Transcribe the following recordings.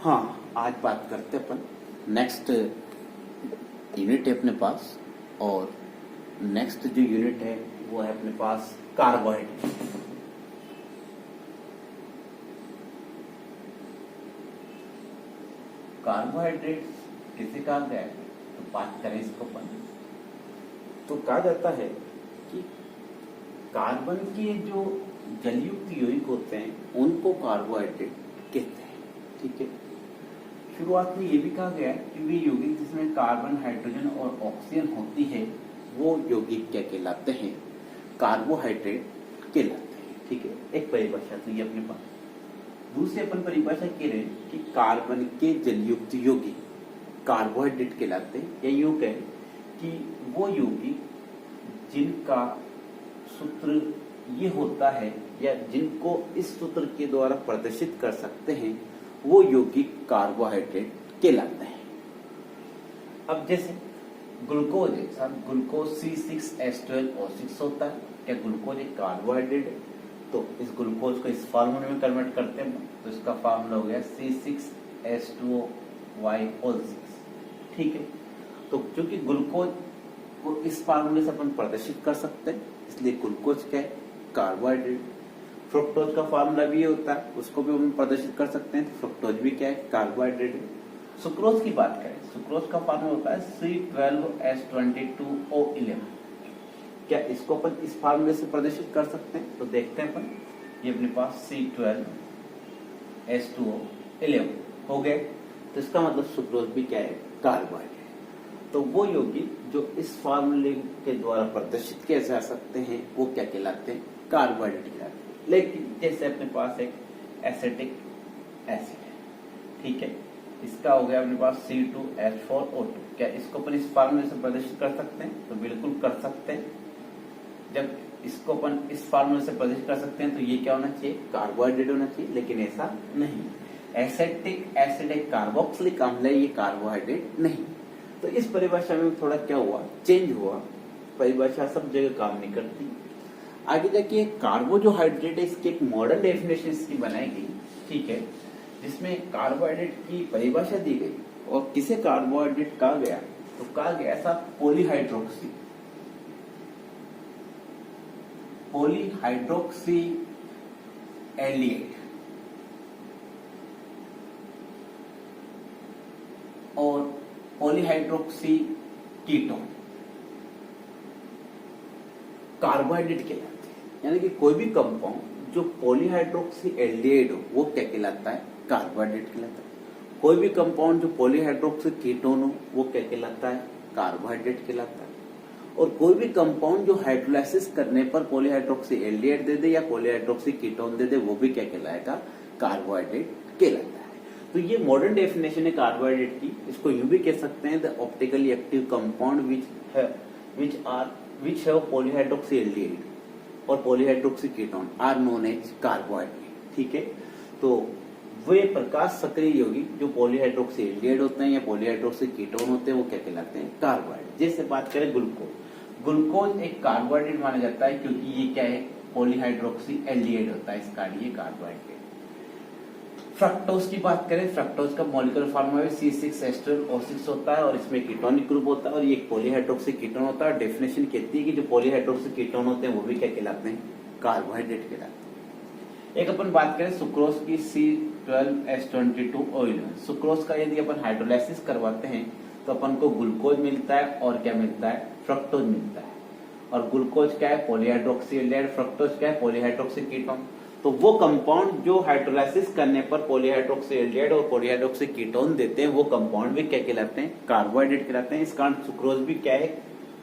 हाँ, आज बात करते अपन नेक्स्ट यूनिट है अपने पास। और नेक्स्ट जो यूनिट है वो है अपने पास कार्बोहाइड्रेट। कार्बोहाइड्रेट किसे कहा गया है, तो बात करें इसको अपन, तो कहा जाता है कि कार्बन के जो जलयुक्त यौगिक होते हैं उनको कार्बोहाइड्रेट कहते हैं। ठीक है, शुरुआत में ये भी कहा गया कि वे यौगिक जिसमें कार्बन, हाइड्रोजन और ऑक्सीजन होती है वो यौगिक क्या कहलाते हैं, कार्बोहाइड्रेट कहलाते हैं। ठीक है, एक परिभाषा तो ये अपने पास। दूसरी अपन परिभाषा कह रहे हैं कि कार्बन के जलयुक्त यौगिक कार्बोहाइड्रेट कहलाते हैं। या यूं कहें कि वो यौगिक जिनका सूत्र ये होता है या जिनको इस सूत्र के द्वारा प्रदर्शित कर सकते हैं वो यौगिक कार्बोहाइड्रेट कहलाते हैं। अब जैसे ग्लूकोज है साहब, ग्लूकोज C6H12O6 होता है। क्या ग्लूकोज एक कार्बोहाइड्रेट है? तो इस ग्लूकोज को इस फार्मूले में कन्वर्ट करते हैं तो इसका फार्मूला हो गया C6H2OY6। ठीक है, तो क्योंकि ग्लूकोज को इस फार्मूले से अपन प्रदर्शित कर सकते हैं इसलिए ग्लूकोज क्या है, कार्बोहाइड्रेट। फ्रुक्टोज का फार्मूला भी होता है, उसको भी हम प्रदर्शित कर सकते हैं, तो फ्रुक्टोज भी क्या है, कार्बोहाइड्रेट है। सुक्रोज की बात करें, सुक्रोज का फार्मूला होता है C12H22O11। क्या इसको अपन इस फार्मूले से प्रदर्शित कर सकते हैं? तो देखते हैं अपन, ये अपने पास C12H2O11 हो गए, तो इसका मतलब सुक्रोज भी क्या है, कार्बोहाइड्रेट। तो वो यौगिक जो इस फार्मूले के द्वारा प्रदर्शित किए जा सकते हैं वो क्या कहलाते हैं, कार्बोहाइड्रेट कहलाते हैं। लेकिन जैसे अपने पास एक एसिटिक एसिड है, ठीक है, इसका हो गया अपने पास C2H4O2। क्या इसको अपन इस फार्मूले से प्रदर्शित कर सकते हैं? तो बिल्कुल कर सकते हैं। जब इसको अपन इस फार्मूले से प्रदर्शित कर सकते हैं तो ये क्या होना चाहिए, कार्बोहाइड्रेट होना चाहिए, लेकिन ऐसा नहीं। एसिटिक एसिड एक कार्बोक्सिलिक अम्ल है, ये कार्बोहाइड्रेट नहीं। तो इस परिभाषा में थोड़ा क्या हुआ, चेंज हुआ, परिभाषा सब जगह काम नहीं करती। आगे जाके कार्बोहाइड्रेट है, इसकी एक मॉडर्न डेफिनेशन इसकी बनाई गई, ठीक है, जिसमें कार्बोहाइड्रेट की परिभाषा दी गई। और किसे कार्बोहाइड्रेट कहा गया, तो कहा गया ऐसा पॉलीहाइड्रोक्सी एल्डिहाइड और पॉलीहाइड्रोक्सी कीटोन कार्बोहाइड्रेट कहलाते हैं। यानी कि कोई भी कंपाउंड जो पॉलीहाइड्रोक्सी एल्डिहाइड हो वो क्या कहलाता है, कार्बोहाइड्रेट कहलाता है। कोई भी कंपाउंड जो पॉलीहाइड्रोक्सी कीटोन हो वो क्या कहलाता है, कार्बोहाइड्रेट कहलाता है। और कोई भी कंपाउंड जो हाइड्रोलाइसिस करने पर पॉलीहाइड्रोक्सी एल्डिहाइड दे दे या पॉलीहाइड्रोक्सी कीटोन दे दे वो भी क्या कहलाएगा, कार्बोहाइड्रेट कहलाता है। तो ये मॉडर्न डेफिनेशन है कार्बोहाइड्रेट की। इसको यूं भी कह सकते हैं, the optically active compound which have polyhydroxy aldehyde और polyhydroxy ketone are known as carbohydrate। ठीक है, तो वे प्रकाश सक्रिय यौगिक जो पॉलीहाइड्रोक्सी एल्डिहाइड होते हैं या पॉलीहाइड्रोक्सी कीटोन होते हैं वो क्या कहलाते हैं, कार्बोहाइड्रेट। जैसे बात करें ग्लूकोज एक कार्बोहाइड्रेट माना जाता है क्योंकि ये क्या है, पॉलीहाइड्रोक्सी एल्डिहाइड होता है, इसका ये कार्बोहाइड्रेट। फ्रक्टोज की बात करें, फ्रक्टोज का मॉलिक्यूलर फार्मूला C6H12O6 होता है और इसमें कीटोनिक ग्रुप होता है और ये एक पॉलीहाइड्रोक्सी कीटोन होता है। डेफिनेशन कहती है कि जो पॉलीहाइड्रोक्सी कीटोन होते हैं वो भी क्या कहलाते हैं, कार्बोहाइड्रेट कहलाते हैं। एक अपन बात करें सुक्रोज की C12H22O11। सुक्रोज का यदि अपन हाइड्रोलाइसिस करवाते हैं तो अपन को ग्लूकोज मिलता है और क्या मिलता है, फ्रक्टोज मिलता है। और ग्लूकोज क्या है, पॉलीहाइड्रोक्सी एल्डिहाइड, फ्रक्टोज क्या है, पॉलीहाइड्रोक्सी कीटोन। तो वो कंपाउंड जो हाइड्रोलाइसिस करने पर पॉलीहाइड्रोक्सी एल्डिहाइड और पॉलीहाइड्रोक्सी कीटोन देते हैं वो कंपाउंड भी क्या कहलाते हैं, कार्बोहाइड्रेट कहलाते हैं। इस कारण सुक्रोज भी क्या है,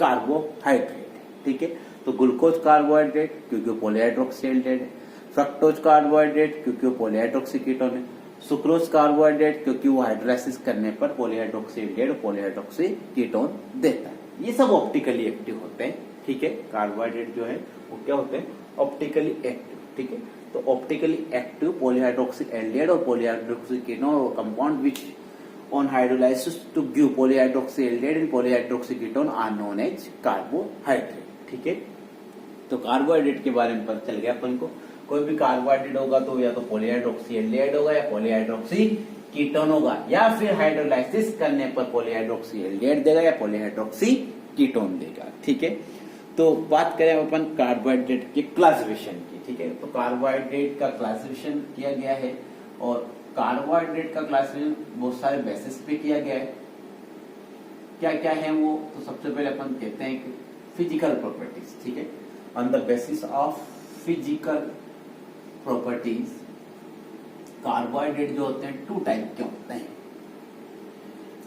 कार्बोहाइड्रेट है। ठीक है, तो ग्लूकोज कार्बोहाइड्रेट क्योंकि पॉलीहाइड्रोक्सी एल्डिहाइड है, फ्रक्टोज कार्बोहाइड्रेट क्योंकि वो पॉलीहाइड्रोक्सी कीटोन है, सुक्रोज कार्बोहाइड्रेट क्योंकि वो हाइड्रोलाइसिस करने पर पॉलीहाइड्रोक्सी एल्डिहाइड और पॉलीहाइड्रोक्सी कीटोन देता है। ये सब ऑप्टिकली एक्टिव होते हैं। ठीक है, कार्बोहाइड्रेट जो है वो क्या होते हैं, ऑप्टिकली एक्टिव। ठीक है, तो ऑप्टिकली एक्टिव पॉलीहाइड्रोक्सी एल्डिहाइड और पॉलीहाइड्रोक्सी कीटोन और compound which on hydrolysis to give polyhydroxy aldehyde and polyhydroxy ketone are known as carbohydrate. ठीक है, तो कार्बोहाइड्रेट के बारे में पता चल गया अपन को। कोई भी कार्बोहाइड्रेट होगा तो या तो पॉलीहाइड्रोक्सी एल्डिहाइड होगा या पॉलीहाइड्रोक्सी कीटोन होगा, या फिर हाइड्रोलाइसिस करने पर पॉलीहाइड्रोक्सी एल्डिहाइड देगा या पॉलीहाइड्रोक्सी कीटोन देगा। ठीक है, तो बात करें अपन कार्बोहाइड्रेट के क्लासिफिकेशन की। ठीक है, तो कार्बोहाइड्रेट का क्लासिफिकेशन किया गया है, और कार्बोहाइड्रेट का क्लासिफिकेशन बहुत सारे बेसिस पे किया गया है। क्या क्या है वो, तो सबसे पहले अपन कहते हैं कि फिजिकल प्रॉपर्टीज। ठीक है, on the basis of physical properties carbohydrate जो होते हैं टू टाइप के होते हैं।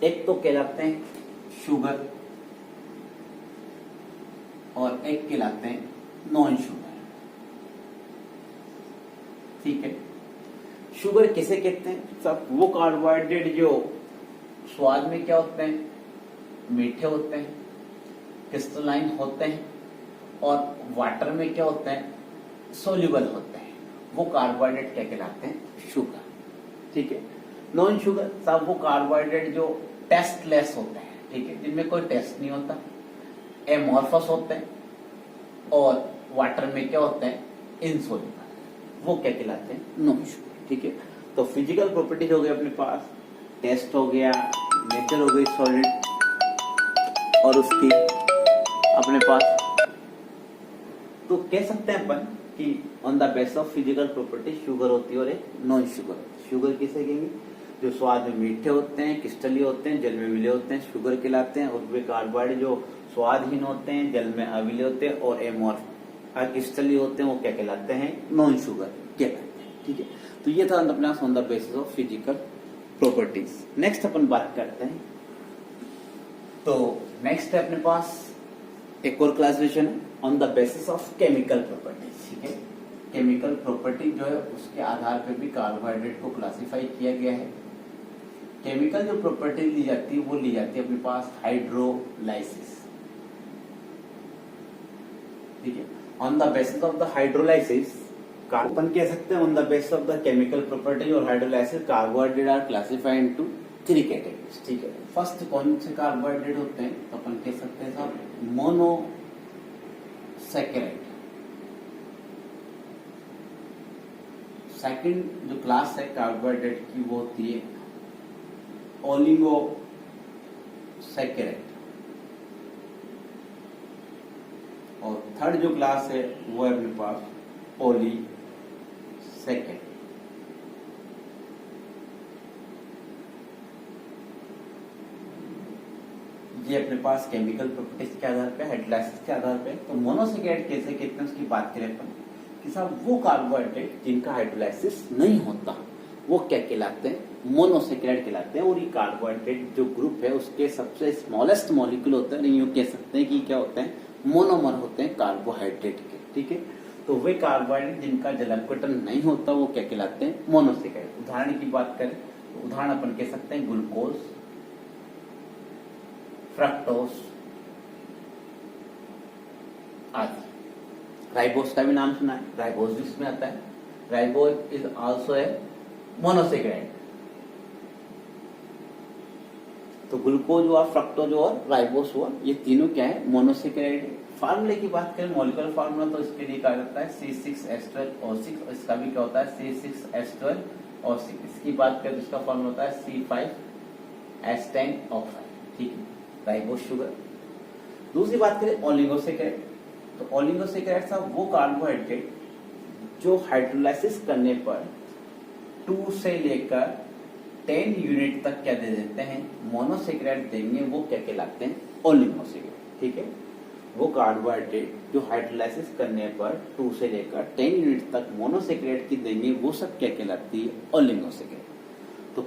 एक तो कहलाते हैं शुगर और एक कहलाते हैं नॉन शुगर। ठीक है, शुगर किसे कहते हैं? सब वो कार्बोहाइड्रेट जो स्वाद में क्या होते हैं, मीठे होते हैं, क्रिस्टलाइन होते हैं, और वाटर में क्या होते हैं, सोल्यूबल होते हैं, वो कार्बोहाइड्रेट क्या कहलाते हैं? शुगर। ठीक है, नॉन शुगर सब वो कार्बोहाइड्रेट जो टेस्टलेस होते हैं। ठीक है, जिनमें कोई टेस्ट नहीं होता, एमॉर्फस होते हैं, और वाटर में क्या होते हैं, इनसोल्यूबल, वो क्या कहलाते हैं? Non sugar. ठीक है, तो फिजिकल प्रॉपर्टीज हो गई अपने पास, टेस्ट हो गया, नेचर हो गई सॉलिड, और उसकी अपने पास तो कह सकते हैं अपन कि on the base of physical property sugar होती है और एक नॉन शुगर होती है। शुगर किसे कहेंगे? जो स्वाद में मीठे होते हैं, क्रिस्टलीय होते हैं, जल में मिले होते हैं, शुगर कहलाते हैं। और वे कार्बोहाइड्रेट जो स्वादहीन होते हैं, जल में अविले होते हैं और एमॉर्फ क्रिस्टलीय होते हैं, वो क्या कहलाते हैं? नॉन शुगर कहलाते हैं। ठीक है, तो ये था अपना on the basis of physical properties. Next अपन बात करते हैं, तो नेक्स्ट है अपने पास एक और क्लासिफिकेशन है on the basis of chemical properties. ठीक है, केमिकल प्रॉपर्टी जो है उसके आधार पर भी कार्बोहाइड्रेट को क्लासिफाई किया गया है। केमिकल जो प्रॉपर्टी ली जाती है वो ली जाती है अपने पास हाइड्रोलाइसिस। ठीक है, on the basis of the hydrolysis अपन कह सकते हैं on the basis of the chemical property और hydrolysis carbohydrate are classified into 3 categories. ठीक है, फर्स्ट कौन से कार्बोहाइड्रेट होते हैं? तो अपन कह सकते हैं साहब मोनोसैकेराइड। सेकंड जो क्लास है कार्बोहाइड्रेट की वो होती है ओलिगोसैकेराइड, और थर्ड जो क्लास है वो है अपने पास पॉलीसैकेराइड। ये अपने पास केमिकल प्रॉपर्टीज के आधार पे, हाइड्रोलाइसिस के आधार पे। तो मोनोसैकेराइड कैसे कहते हैं उसकी बात करें अपन कि साहब वो कार्बोहाइड्रेट जिनका हाइड्रोलाइसिस नहीं होता वो क्या कहलाते हैं? मोनोसैकेराइड कहलाते हैं। और ये कार्बोहाइड्रेट जो ग्रुप है उसके सबसे स्मॉलेस्ट मॉलिक्यूल होता है, यूं कह सकते हैं कि क्या होते हैं? मोनोमर होते हैं कार्बोहाइड्रेट के। ठीक है, तो वे कार्बोहाइड्रेट जिनका जलावकटन नहीं होता वो क्या कहलाते हैं? मोनोसैकेराइड। उदाहरण की बात करें तो उदाहरण अपन कह सकते हैं ग्लूकोज, फ्रक्टोज आदि। राइबोस का भी नाम सुना है, राइबोस भी इसमें आता है। Ribose is also a monosaccharide. तो ग्लूकोज हुआ, फ्रक्टोज हुआ, राइबोस हुआ, ये तीनों क्या है? मोनोसैकेराइड है। फार्मूले की बात करें, मॉलिक्यूलर फार्मूला, तो इसके लिए कहा जाता है C6H12O6। इसका भी क्या होता है? C6H12O6। इसकी बात करें तो इसका फार्मूला होता है C5H10O5। ठीक है, राइबोस शुगर। दूसरी बात करें ओलिगोसैकेराइड, तो ओलिगोसैकेराइड साहब वो कार्बोहाइड्रेट जो हाइड्रोलाइसिस करने पर 2 से लेकर 10 यूनिट तक क्या दे देते हैं? मोनोसैकेराइड देंगे, वो क्या कहलाते हैं? ओलिगोसैकेराइड। ठीक है, वो कार्बोहाइड्रेट जो हाइड्रोलाइसिस करने पर 2 से लेकर 10 यूनिट तक मोनोसैकेराइड की देंगे, वो सब क्या कहलाती है? ओलिगोसैकेराइड। तो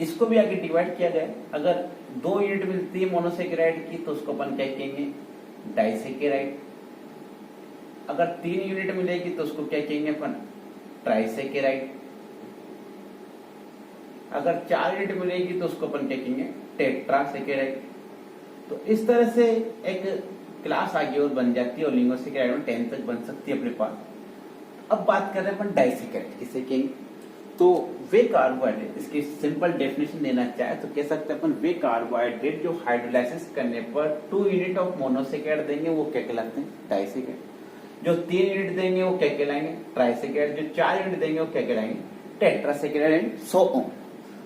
इसको भी आगे डिवाइड किया गया। अगर 2 यूनिट मिलती है मोनोसैकेराइड की तो उसको अपन क्या कहेंगे? डाइसैकेराइड। अगर 3 यूनिट मिलेगी तो उसको क्या कहेंगे अपन? ट्राइसैकेराइड। अगर 4 यूनिट मिलेगी तो उसको अपन क्या कहेंगे? टेट्रासैकेराइड। तो इस तरह से एक क्लास आगे और बन जाती है ओलिगोसैकेराइड में, 10 तक बन सकती है अपने पास। अब बात कर रहे हैं अपन डाइसैकेराइड किसे कहेंगे? तो वे कार्बोहाइड्रेट, इसकी सिंपल डेफिनेशन देना चाहे तो कह सकते हैं अपन वे कार्बोहाइड्रेट जो हाइड्रोलाइसिस करने पर 2 यूनिट ऑफ मोनोसैकेराइड देंगे वो क्या कहलाते हैं? डाइसैकेराइड। जो 3 यूनिट देंगे वो क्या कहलाएंगे? ट्राइसैकेराइड। जो 4 यूनिट देंगे वो क्या कहलाएंगे? टेट्रासैकेराइड एंड सो ऑन।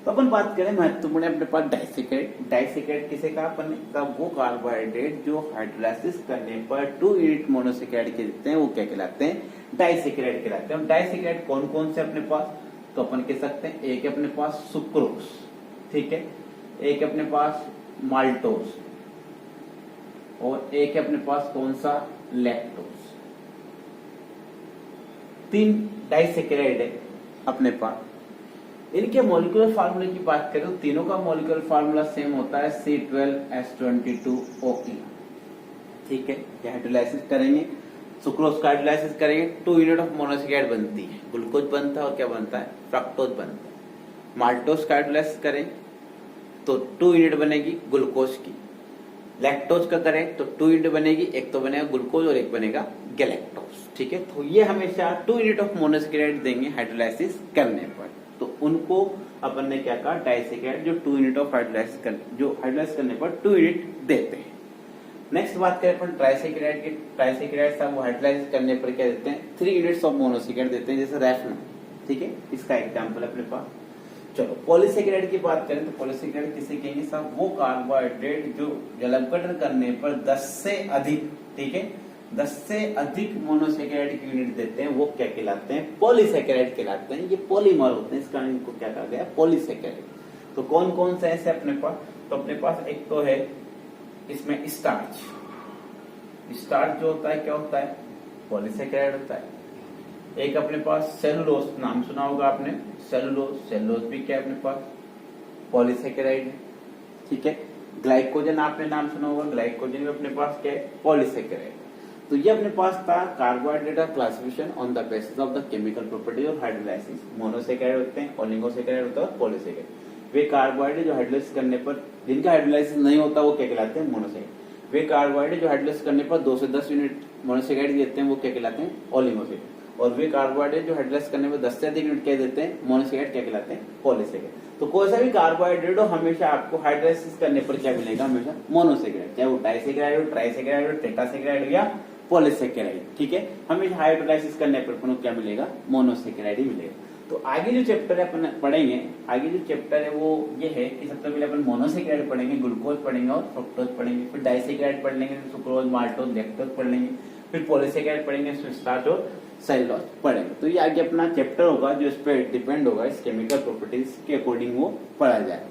तो अपन बात करें महत्वपूर्ण अपने पास डाइसेकेट। डाइसेकेट किसे कहा अपन ने, कहा वो कार्बोहाइड्रेट जो हाइड्रोलाइसिस करने पर 2 यूनिट मोनोसेकेराइड के देते हैं वो क्या कहलाते हैं, डाइसेकेराइड कहलाते हैं। डाइसेकेराइड कौन कौन से अपने पास, तो अपन कह सकते हैं एक अपने पास सुक्रोज, ठीक है, एक अपने पास माल्टोज, और एक अपने पास कौन सा, लैक्टोज। 3 डाइसेकेराइड है अपने पास। इनके मॉलिक्यूलर फार्मूले की बात करें तो तीनों का मॉलिक्यूलर फार्मूला सेम होता है C12H22OE, ठीक है। ये हाइड्रोलाइसिस करेंगे, सुक्रोज का हाइड्रोलाइसिस करेंगे, 2 यूनिट ऑफ मोनोसेकेराइड बनती है, ग्लूकोज बनता है और क्या बनता है, फ्रक्टोज बनता है। माल्टोज का हाइड्रोलाइसिस करें तो 2 यूनिट बनेगी ग्लूकोज की। लैक्टोज का करें तो 2 यूनिट बनेगी, एक तो बनेगा ग्लूकोज और एक बनेगा गैलेक्टोज, ठीक है। तो ये हमेशा 2 यूनिट ऑफ मोनोसेकेराइड देंगे हाइड्रोलाइसिस करने पर, तो उनको अपन ने क्या कहा, डाइसेकेराइड जो 2 यूनिट ऑफ हाइड्रोलाइसिस करने पर 2 यूनिट देते हैं। नेक्स्ट बात करें अपन ट्राइसेकेराइड की। ट्राइसेकेराइड वो हाइड्रोलाइसिस करने पर क्या देते हैं, 3 यूनिट्स ऑफ मोनोसेकेराइड देते हैं, जैसे रैफिन, ठीक है, इसका एग्जांपल अपने पास। चलो पॉलीसेकेराइड की बात करें तो पॉलीसेकेराइड किसे कहेंगे साहब, वो कार्बोहाइड्रेट जो जलपकटन करने पर 10 से अधिक, ठीक है, 10 से अधिक मोनोसेकेराइड की यूनिट देते हैं, वो क्या कहलाते हैं, पॉलीसेकेराइड कहलाते हैं। ये पॉलीमर होते हैं, इस कारण इनको क्या कहा गया, पॉलीसेकेराइड। तो कौन कौन से ऐसे अपने पास, तो अपने पास एक तो है इसमें स्टार्च। स्टार्च जो होता है क्या होता है, पॉलीसेकेराइड होता है। एक अपने पास सेलुलोज, नाम सुना होगा आपने, सेलुलोज, सेलुलोज भी क्या है अपने पास, पॉलीसेकेराइड है, ठीक है। ग्लाइकोजन आपने नाम सुना होगा, ग्लाइकोजन भी अपने पास क्या है, पॉलीसेकेराइड। तो ये अपने पास था कार्बोहाइड्रेट का classification on the basis of the chemical property of hydrolysis. Monosaccharide होते हैं, ओलिगोसेकेराइड होता है, पॉलीसेकेराइड। वे कार्बोहाइड्रेट जो हाइड्रोलाइसिस करने पर, जिनका हाइड्रोलाइसिस नहीं होता वो क्या कहलाते हैं, मोनोसेकेराइड। वे कार्बोहाइड्रेट जो हाइड्रोलाइसिस करने पर 2 से 10 यूनिट मोनोसेकेराइड देते हैं वो क्या कहलाते हैं, ओलिगोसेकेराइड। और वे कार्बोहाइड्रेट जो हाइड्रोलाइसिस करने पर 10 से अधिक यूनिट क्या देते हैं, मोनोसेकेराइड क्या कहलाते हैं, पॉलीसेकेराइड। तो कोई सा भी कार्बोहाइड्रेट हो हमेशा आपको हाइड्रोलाइसिस करने पर क्या मिलेगा, हमेशा मोनोसेकेराइड, चाहे वो डाइसेकेराइड हो, ट्राइसेकेराइड हो, टेट्रासेकेराइड हो या पॉलीसेकेराइड, ठीक है। हमेशा हाइड्रोलाइसिस करने पर अपन को क्या मिलेगा, मोनोसेकेराइड ही मिलेगा। तो आगे जो चैप्टर है अपन पढ़ेंगे, आगे जो चैप्टर है वो ये है कि सबसे पहले अपन मोनोसेकेराइड पढ़ेंगे, ग्लूकोज पढ़ेंगे और फ्रुक्टोज पढ़ेंगे, फिर डाइसेकेराइड पढ़ लेंगे, सुक्रोज, माल्टोज, लैक्टोज पढ़ लेंगे, फिर पॉलीसेकेराइड पढ़ेंगे, फिर स्टार्च और सेलुलोज पढ़ेंगे। तो ये आगे अपना चैप्टर होगा जो इस पर डिपेंड होगा, इस केमिकल प्रॉपर्टीज के अकॉर्डिंग वो पढ़ा जाए।